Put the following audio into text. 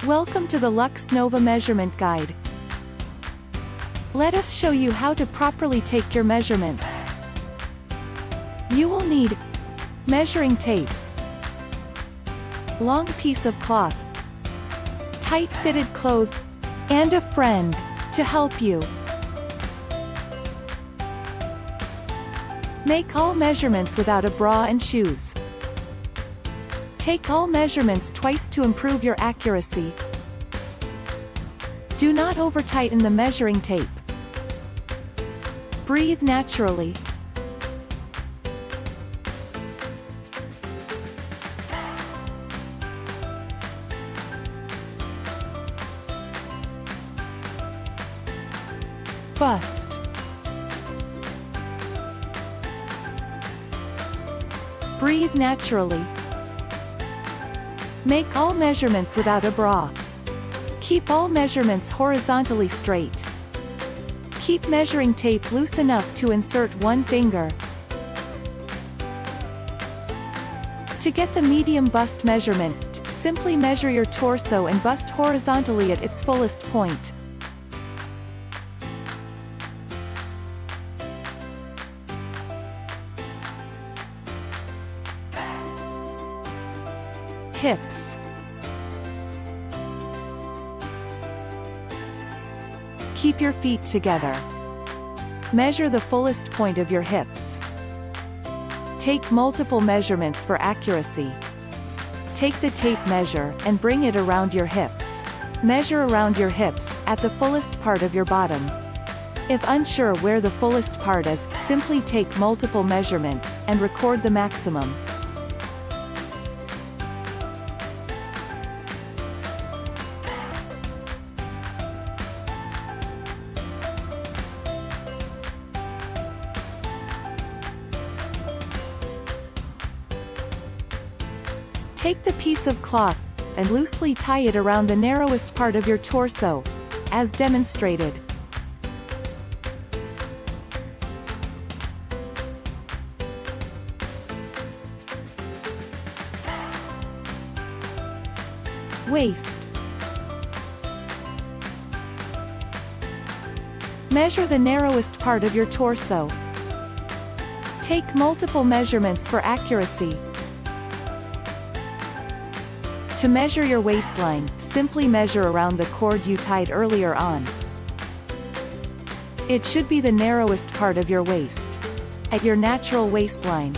Welcome to the Luxx Nova Measurement Guide. Let us show you how to properly take your measurements. You will need measuring tape, long piece of cloth, tight-fitted clothes, and a friend to help you. Make all measurements without a bra and shoes. Take all measurements twice to improve your accuracy. Do not over-tighten the measuring tape. Breathe naturally. Bust. Breathe naturally. Make all measurements without a bra. Keep all measurements horizontally straight. Keep measuring tape loose enough to insert one finger. To get the medium bust measurement, simply measure your torso and bust horizontally at its fullest point. Hips. Keep your feet together. Measure the fullest point of your hips. Take multiple measurements for accuracy. Take the tape measure and bring it around your hips. Measure around your hips, at the fullest part of your bottom. If unsure where the fullest part is, simply take multiple measurements, and record the maximum. Take the piece of cloth, and loosely tie it around the narrowest part of your torso, as demonstrated. Waist. Measure the narrowest part of your torso. Take multiple measurements for accuracy. To measure your waistline, simply measure around the cord you tied earlier on. It should be the narrowest part of your waist. At your natural waistline.